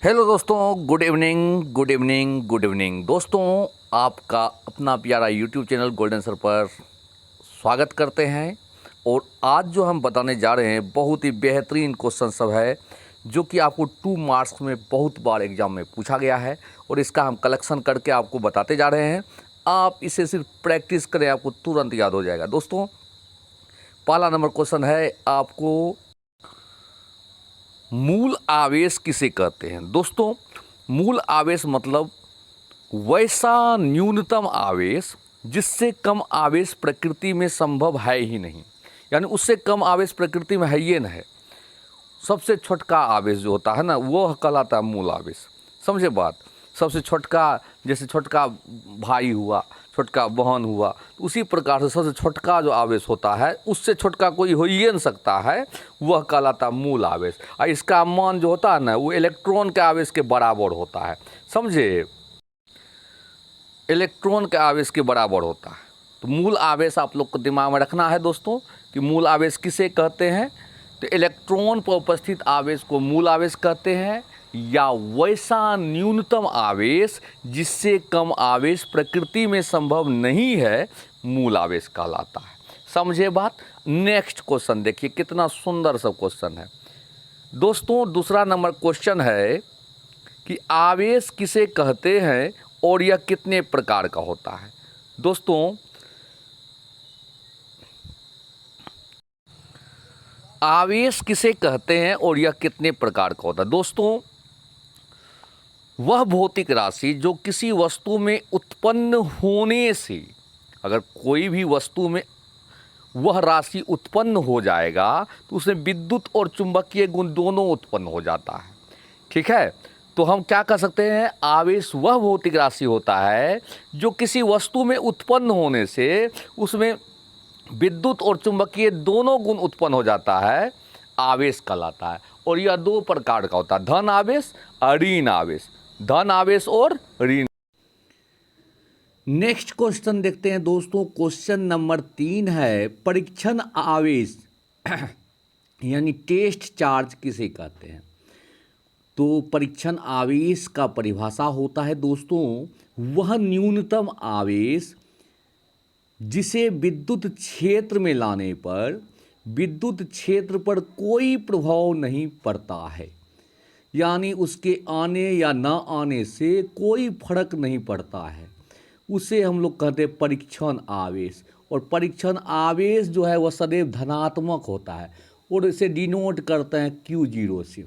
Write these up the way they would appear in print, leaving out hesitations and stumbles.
Hello दोस्तों, good evening good evening good evening दोस्तों। आपका अपना प्यारा यूट्यूब चैनल गोल्डन सर पर स्वागत करते हैं। और आज जो हम बताने जा रहे हैं बहुत ही बेहतरीन क्वेश्चन सब है, जो कि आपको 2 मार्क्स में बहुत बार एग्जाम में पूछा गया है और इसका हम कलेक्शन करके आपको बताते जा रहे हैं। आप इसे सिर्फ प्रैक्टिस करें, आपको तुरंत याद हो जाएगा। दोस्तों, पहला नंबर क्वेश्चन है आपको, मूल आवेश किसे कहते हैं। दोस्तों, मूल आवेश मतलब वैसा न्यूनतम आवेश जिससे कम आवेश प्रकृति में संभव है ही नहीं, यानी उससे कम आवेश प्रकृति में है ही नहीं है। सबसे छोटका आवेश जो होता है ना, वो कहलाता है मूल आवेश। समझे बात। सबसे छोटका, जैसे छोटका भाई हुआ, छोटका बहन हुआ, तो उसी प्रकार से सबसे छोटका जो आवेश होता है उससे छोटका कोई हो ही नहीं सकता है, वह कहलाता मूल आवेश। और इसका मान जो होता है ना, वो इलेक्ट्रॉन के आवेश के बराबर होता है। समझे, इलेक्ट्रॉन के आवेश के बराबर होता है। तो मूल आवेश आप लोग को दिमाग में रखना है दोस्तों, कि मूल आवेश किसे कहते हैं। तो इलेक्ट्रॉन पर उपस्थित आवेश को मूल आवेश कहते हैं, या वैसा न्यूनतम आवेश जिससे कम आवेश प्रकृति में संभव नहीं है, मूल आवेश कहलाता है। समझे बात। नेक्स्ट क्वेश्चन देखिए, कितना सुंदर सा क्वेश्चन है दोस्तों। दूसरा नंबर क्वेश्चन है कि आवेश किसे कहते हैं और यह कितने प्रकार का होता है। दोस्तों, आवेश किसे कहते हैं और यह कितने प्रकार का होता है। दोस्तों, वह भौतिक राशि जो किसी वस्तु में उत्पन्न होने से, अगर कोई भी वस्तु में वह राशि उत्पन्न हो जाएगा तो उसमें विद्युत और चुंबकीय गुण दोनों उत्पन्न हो जाता है। ठीक है, तो हम क्या कर सकते हैं, आवेश वह भौतिक राशि होता है जो किसी वस्तु में उत्पन्न होने से उसमें विद्युत और चुंबकीय दोनों गुण उत्पन्न हो जाता है, आवेश कहलाता है। और यह 2 प्रकार का होता है, धन आवेश और ऋण आवेश। धन आवेश और ऋण। नेक्स्ट क्वेश्चन देखते हैं दोस्तों। क्वेश्चन नंबर 3 है, परीक्षण आवेश यानी टेस्ट चार्ज किसे कहते हैं। तो परीक्षण आवेश का परिभाषा होता है दोस्तों, वह न्यूनतम आवेश जिसे विद्युत क्षेत्र में लाने पर विद्युत क्षेत्र पर कोई प्रभाव नहीं पड़ता है, यानी उसके आने या न आने से कोई फर्क नहीं पड़ता है, उसे हम लोग कहते हैं परीक्षण आवेश। और परीक्षण आवेश जो है वह सदैव धनात्मक होता है और इसे डिनोट करते हैं Q0 से।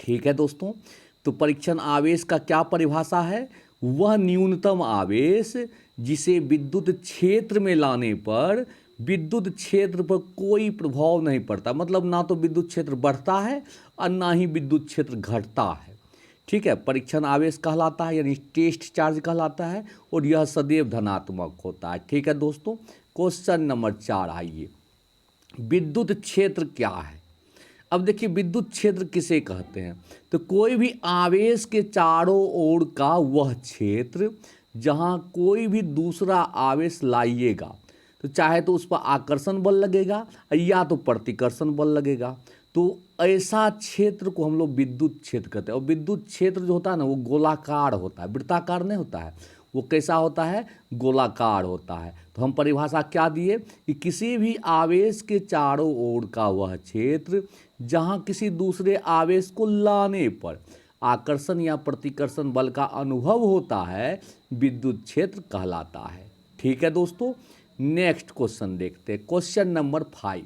ठीक है दोस्तों, तो परीक्षण आवेश का क्या परिभाषा है, वह न्यूनतम आवेश जिसे विद्युत क्षेत्र में लाने पर विद्युत क्षेत्र पर कोई प्रभाव नहीं पड़ता, मतलब ना तो विद्युत क्षेत्र बढ़ता है और ना ही विद्युत क्षेत्र घटता है। ठीक है, परीक्षण आवेश कहलाता है, यानी टेस्ट चार्ज कहलाता है, और यह सदैव धनात्मक होता है। ठीक है दोस्तों, क्वेश्चन नंबर 4 आइए, विद्युत क्षेत्र क्या है। अब देखिए, विद्युत क्षेत्र किसे कहते हैं, तो कोई भी आवेश के चारों ओर का वह क्षेत्र जहां कोई भी दूसरा आवेश लाइएगा, तो चाहे तो उस पर आकर्षण बल लगेगा या तो प्रतिकर्षण बल लगेगा, तो ऐसा क्षेत्र को हम लोग विद्युत क्षेत्र कहते हैं। और विद्युत क्षेत्र जो होता है ना, वो गोलाकार होता है, वृत्ताकार नहीं होता है। वो कैसा होता है, गोलाकार होता है। तो हम परिभाषा क्या दिए कि किसी भी आवेश के चारों ओर का वह क्षेत्र जहां किसी दूसरे आवेश को लाने पर आकर्षण या प्रतिकर्षण बल का अनुभव होता है, विद्युत क्षेत्र कहलाता है। ठीक है दोस्तों, नेक्स्ट क्वेश्चन देखते हैं। क्वेश्चन नंबर 5,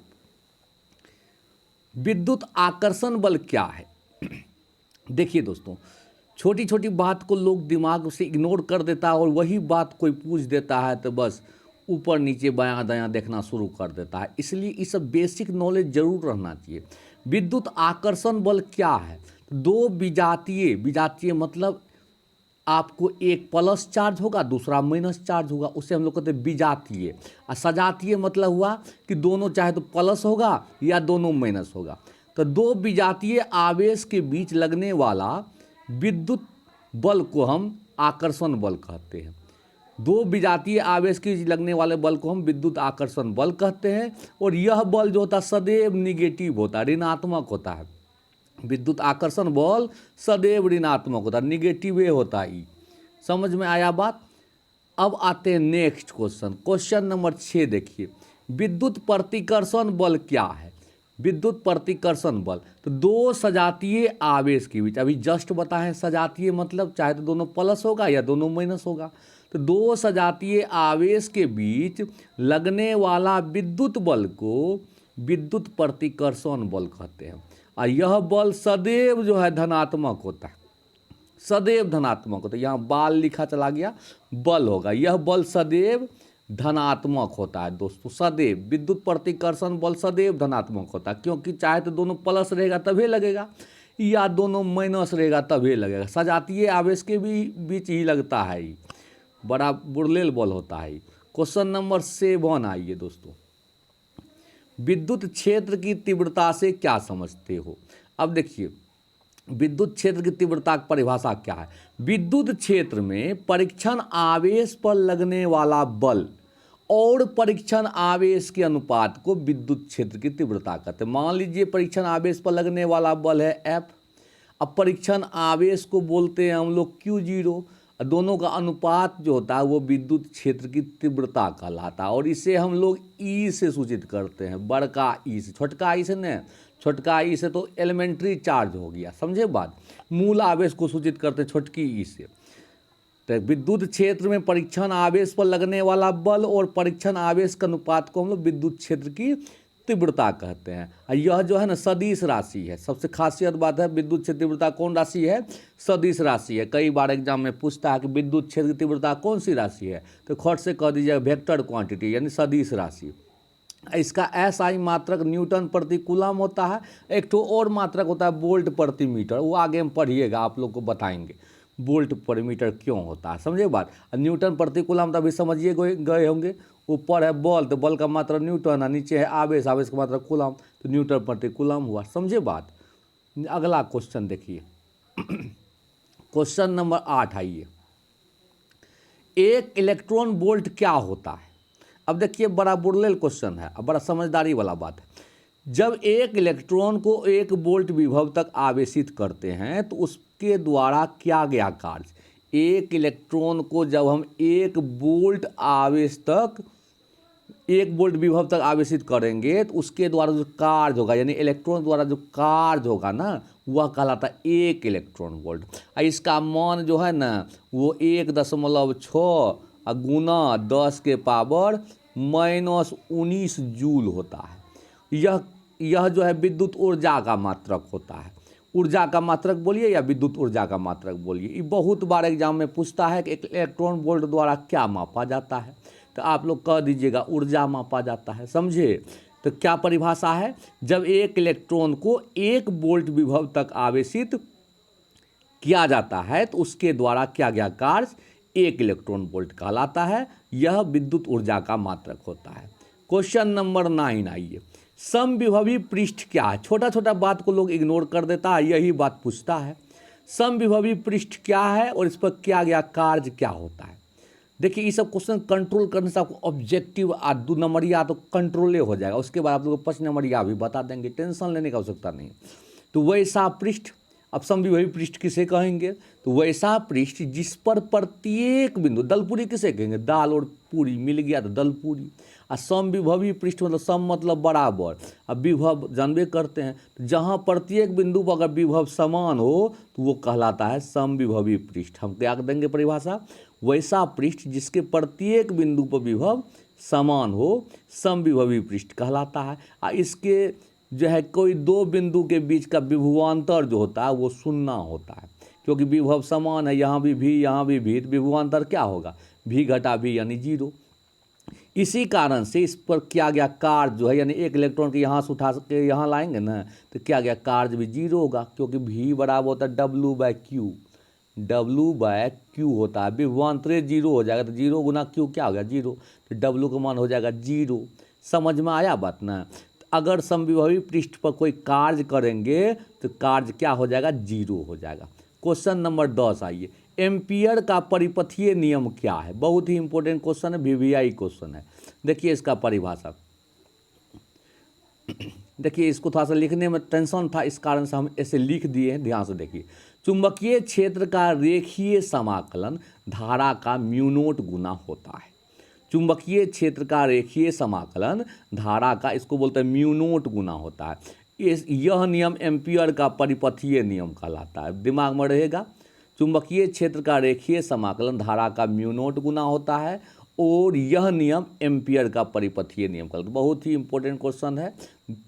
विद्युत आकर्षण बल क्या है। देखिए दोस्तों, छोटी छोटी बात को लोग दिमाग से इग्नोर कर देता है और वही बात कोई पूछ देता है तो बस ऊपर नीचे बायां दायां देखना शुरू कर देता है। इसलिए इस सब बेसिक नॉलेज जरूर रहना चाहिए। विद्युत आकर्षण बल क्या है, 2 विजातीय, विजातीय मतलब आपको एक प्लस चार्ज होगा दूसरा माइनस चार्ज होगा, उसे हम लोग कहते हैं विजातीय। और सजातीय मतलब हुआ कि दोनों चाहे तो प्लस होगा या दोनों माइनस होगा। तो 2 विजातीय आवेश के बीच लगने वाला विद्युत बल को हम आकर्षण बल कहते हैं। 2 विजातीय आवेश के बीच लगने वाले बल को हम विद्युत आकर्षण बल कहते हैं। और यह बल जो होता है सदैव निगेटिव होता है, ऋणात्मक होता है। विद्युत आकर्षण बल सदैव ऋणात्मक होता है, निगेटिव होता है। समझ में आया बात। अब आते हैं नेक्स्ट क्वेश्चन, क्वेश्चन नंबर 6 देखिए, विद्युत प्रतिकर्षण बल क्या है। विद्युत प्रतिकर्षण बल, तो दो सजातीय आवेश के बीच, अभी जस्ट बताएं सजातीय मतलब चाहे तो दोनों प्लस होगा या दोनों माइनस होगा, तो दो सजातीय आवेश के बीच लगने वाला विद्युत बल को विद्युत प्रतिकर्षण बल कहते हैं। और यह बल सदैव जो है धनात्मक होता है, सदैव धनात्मक होता है। यहाँ बाल लिखा चला गया, बल होगा, यह बल सदैव धनात्मक होता है दोस्तों, सदैव विद्युत प्रतिकर्षण बल सदैव धनात्मक होता है, क्योंकि चाहे तो दोनों प्लस रहेगा तभी लगेगा या दोनों माइनस रहेगा तभी लगेगा। सजातीय आवेश के भी बीच ही लगता है, बड़ा बुरलेल बल होता है। क्वेश्चन नंबर 7 आइए दोस्तों, विद्युत क्षेत्र की तीव्रता से क्या समझते हो। अब देखिए विद्युत क्षेत्र की तीव्रता की परिभाषा क्या है। विद्युत क्षेत्र में परीक्षण आवेश पर लगने वाला बल और परीक्षण आवेश के अनुपात को विद्युत क्षेत्र की तीव्रता कहते हैं। मान लीजिए परीक्षण आवेश पर लगने वाला बल है F, अब परीक्षण आवेश को बोलते हैं हम लोग Q0, दोनों का अनुपात जो होता है वो विद्युत क्षेत्र की तीव्रता कहलाता है। और इसे हम लोग E से सूचित करते हैं, बड़का E से, छोटका ई से नहीं, छोटका ई से तो एलिमेंट्री चार्ज हो गया, समझे बात। मूल आवेश को सूचित करते हैं छोटकी ई से। तो विद्युत क्षेत्र में परीक्षण आवेश पर लगने वाला बल और परीक्षण आवेश के अनुपात को हम लोग विद्युत क्षेत्र की तीव्रता कहते हैं। और यह जो है ना सदिश राशि है, सबसे खासियत बात है विद्युत क्षेत्र तीव्रता कौन राशि है, सदिश राशि है। कई बार एग्जाम में पूछता है कि विद्युत क्षेत्र की तीव्रता कौन सी राशि है, तो खट से कह दीजिएगा वेक्टर क्वांटिटी यानी सदिश राशि। इसका SI मात्रक न्यूटन प्रति कूलम होता है, एक तो और मात्रक होता है वोल्ट प्रति मीटर, वो आगे हम पढ़िएगा, आप लोग को बताएंगे वोल्ट पर मीटर क्यों होता है, समझे बात। न्यूटन प्रति कूलम तो अभी समझिए गए होंगे, ऊपर है बल तो बल का मात्रा न्यूटन, नीचे है आवेश, आवेश का मात्रा कूलम, तो न्यूटन प्रति कूलम हुआ, समझे बात। अगला क्वेश्चन देखिए क्वेश्चन नंबर 8 आइए, एक इलेक्ट्रॉन वोल्ट क्या होता है। अब देखिए बड़ा बुरलेल क्वेश्चन है, अब बड़ा समझदारी वाला बात है। जब एक इलेक्ट्रॉन को 1 वोल्ट विभव तक आवेशित करते हैं तो उसके द्वारा किया गया कार्य, एक इलेक्ट्रॉन को जब हम 1 वोल्ट आवेश तक 1 वोल्ट विभव तक आवेशित करेंगे तो उसके द्वारा जो कार्य होगा, यानी इलेक्ट्रॉन द्वारा जो कार्य होगा ना, वह कहलाता है 1 इलेक्ट्रॉन वोल्ट। इसका मान जो है ना वो 1.6 गुना 10 के पावर -19 जूल होता है। यह जो है विद्युत ऊर्जा का मात्रक होता है। ऊर्जा का मात्रक बोलिए या विद्युत ऊर्जा का मात्रक बोलिए, ये बहुत बार एग्जाम में पूछता है कि एक इलेक्ट्रॉन वोल्ट द्वारा क्या मापा जाता है, तो आप लोग कह दीजिएगा ऊर्जा मापा जाता है, समझे। तो क्या परिभाषा है, जब एक इलेक्ट्रॉन को 1 वोल्ट विभव तक आवेशित किया जाता है तो उसके द्वारा किया गया कार्य 1 इलेक्ट्रॉन वोल्ट कहलाता है। यह विद्युत ऊर्जा का मात्रक होता है। क्वेश्चन नंबर 9 आइए, समविभवी पृष्ठ क्या है। छोटा छोटा बात को लोग इग्नोर कर देता है, यही बात पूछता है। समविभवी पृष्ठ क्या है और इस पर किया गया कार्य क्या होता है। देखिए ये सब क्वेश्चन कंट्रोल करने से आपको ऑब्जेक्टिव 2 नंबरिया तो कंट्रोले हो जाएगा, उसके बाद आप लोग को 5 नंबरिया भी बता देंगे, टेंशन लेने की आवश्यकता नहीं। तो वैसा पृष्ठ, अब समविभवी पृष्ठ किसे कहेंगे, तो वैसा पृष्ठ जिस पर प्रत्येक बिंदु, दलपूरी किसे कहेंगे, दाल और पूरी मिल गया तो दलपूरी। और समविभवी पृष्ठ मतलब सम मतलब बराबर, अब विभव जानबे करते हैं, तो जहाँ प्रत्येक बिंदु पर अगर विभव समान हो तो वो कहलाता है समविभवी पृष्ठ। हम क्या देंगे परिभाषा, वैसा पृष्ठ जिसके प्रत्येक बिंदु पर विभव समान हो समविभवी पृष्ठ कहलाता है। और इसके जो है कोई 2 बिंदु के बीच का विभवांतर जो होता है वो शून्य होता है, क्योंकि विभव समान है, यहाँ भी भी यहाँ भी भी, तो विभवांतर क्या होगा, भी घटा भी यानी 0। इसी कारण से इस पर किया गया कार्य जो है, यानी 1 इलेक्ट्रॉन के यहाँ से उठा के यहाँ लाएंगे ना तो किया गया कार्य भी 0 होगा, क्योंकि भी बराबर होता है W/Q, W/Q होता है। विभवांतर 0 हो जाएगा तो 0 गुना Q क्या हो गया 0, तो W का मान हो जाएगा 0। समझ में आया बात ना। अगर समविभवी पृष्ठ पर कोई कार्य करेंगे तो कार्य क्या हो जाएगा, 0 हो जाएगा। क्वेश्चन नंबर 10 आइए, एम्पियर का परिपथीय नियम क्या है। बहुत ही इंपॉर्टेंट क्वेश्चन है, VVI क्वेश्चन है। देखिए इसका परिभाषा, देखिए इसको थोड़ा सा लिखने में टेंशन था, इस कारण से हम ऐसे लिख दिए हैं, ध्यान से देखिए। चुंबकीय क्षेत्र का रेखीय समाकलन धारा का म्यू नॉट गुना होता है। चुंबकीय क्षेत्र का रेखीय समाकलन धारा का, इसको बोलते हैं म्यू नॉट गुना होता है। यह नियम एम्पियर का परिपथीय नियम कहलाता है, दिमाग में रहेगा। चुंबकीय क्षेत्र का रेखीय समाकलन धारा का म्यू नॉट गुना होता है और यह नियम एम्पियर का परिपथीय नियम कहलाता है। बहुत ही इंपॉर्टेंट क्वेश्चन है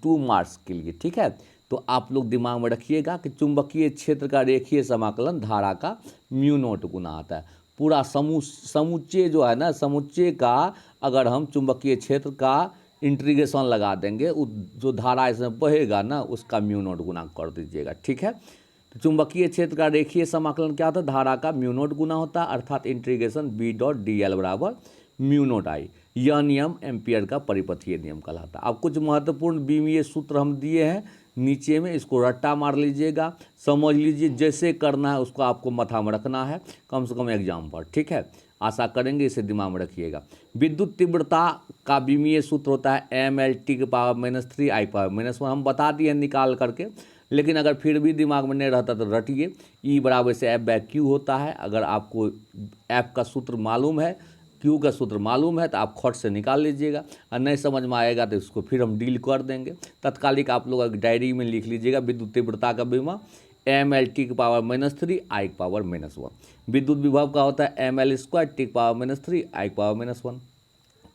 2 मार्क्स के लिए, ठीक है। तो आप लोग दिमाग में रखिएगा कि चुंबकीय क्षेत्र का रेखीय समाकलन धारा का म्यू नॉट गुना आता है। पूरा समुच्चय जो है ना, समुच्चय का अगर हम चुंबकीय क्षेत्र का इंटीग्रेशन लगा देंगे, जो धारा इसमें बहेगा ना उसका म्यू नॉट गुना कर दीजिएगा, ठीक है। तो चुंबकीय क्षेत्र का रेखीय समाकलन क्या होता है, धारा का म्यू नॉट गुना होता है, अर्थात इंटीग्रेशन B.dl बराबर म्यू नॉट आई। यह नियम एम्पियर का परिपथीय नियम कहलाता है। अब कुछ महत्वपूर्ण बीमीय सूत्र हम दिए हैं नीचे में, इसको रट्टा मार लीजिएगा, समझ लीजिए, जैसे करना है उसको आपको माथा में रखना है कम से कम एग्जाम पर, ठीक है। आशा करेंगे इसे दिमाग में रखिएगा। विद्युत तीव्रता का बीमीय सूत्र होता है mL/-3 I⁻⁻1। हम बता दिए निकाल करके, लेकिन अगर फिर भी दिमाग में नहीं रहता तो रटिए। E बराबर से F/Q होता है। अगर आपको F का सूत्र मालूम है, Q का सूत्र मालूम है तो आप खट से निकाल लीजिएगा, और नहीं समझ में आएगा तो इसको फिर हम डील कर देंगे। तत्कालिक आप लोग डायरी में लिख लीजिएगा, विद्युत तीव्रता का बीमा mL/-3 I⁻⁻1। विद्युत विभव का होता है mL²T⁻³ I⁻⁻1।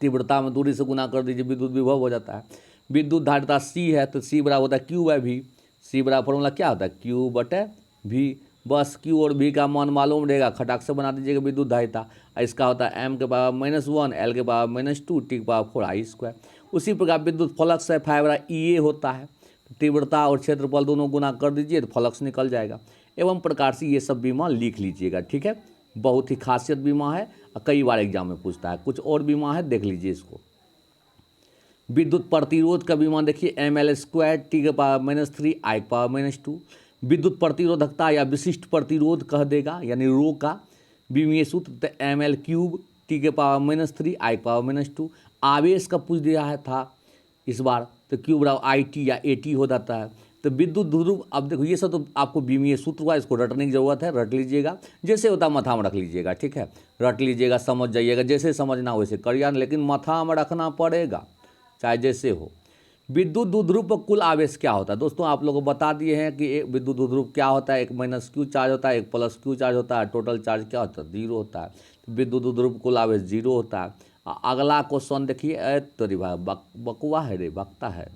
तीव्रता में दूरी से गुना कर दीजिए, विद्युत विभव हो जाता है। विद्युत धारिता C है तो C बराबर होता है Q/V। C बराबर फॉर्मूला क्या होता है, Q/V। बस Q और V का मान मालूम रहेगा, खटाक से बना दीजिएगा विद्युत धारिता। इसका होता है m⁻⁻1 L⁻⁻2 T⁻4 I²। उसी प्रकार विद्युत फ्लक्स है Φ/EA होता है। तीव्रता और क्षेत्रफल दोनों गुना कर दीजिए तो फ्लक्स निकल जाएगा। एवं प्रकार से ये सब बीमा लिख लीजिएगा, ठीक है। बहुत ही खासियत बीमा है, कई बार एग्जाम में पूछता है। कुछ और बीमा है, देख लीजिए इसको। विद्युत प्रतिरोध का बीमा देखिए mL²T⁻³ I⁻²। विद्युत प्रतिरोधकता या विशिष्ट प्रतिरोध कह देगा, यानी रो का बीमीय सूत्र तो mL³ T⁻³ आवेश का पूछ दिया था इस बार, तो Q बराबर IT या AT हो जाता है। तो विद्युत ध्रुव, अब देखो ये सब तो आपको बीमीय सूत्र हुआ, इसको रटने की जरूरत है, रट लीजिएगा, जैसे होता माथा में रख लीजिएगा, ठीक है। रट लीजिएगा, समझ जाइएगा, जैसे समझना वैसे करिए, लेकिन माथा में रखना पड़ेगा चाहे जैसे हो। विद्युत द्विध्रुव पर कुल आवेश क्या होता है, दोस्तों आप लोगों को बता दिए हैं कि एक विद्युत द्विध्रुव क्या होता है, एक -Q चार्ज होता है, एक +Q चार्ज होता है, टोटल चार्ज क्या होता है, 0 होता है। तो विद्युत द्विध्रुव कुल आवेश 0 होता है। अगला क्वेश्चन देखिए, तो बकुआ है रे, बकता है।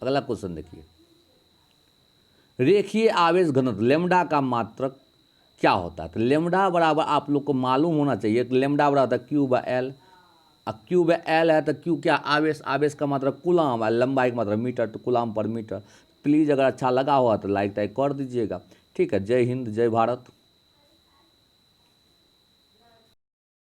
अगला क्वेश्चन देखिए, रेखीय आवेश घनत्व लेमडा का मात्रक क्या होता है। तो लेमडा बराबर आप लोग को मालूम होना चाहिए कि लेमडा बराबर होता है Q/L। अब Q/L है तो Q क्या, आवेश, आवेश का मात्रक कूलाम है, लंबाई का मात्रक मीटर, तो कूलाम पर मीटर। प्लीज़ अगर अच्छा लगा हुआ तो लाइक टाइक कर दीजिएगा, ठीक है। जय हिंद, जय भारत।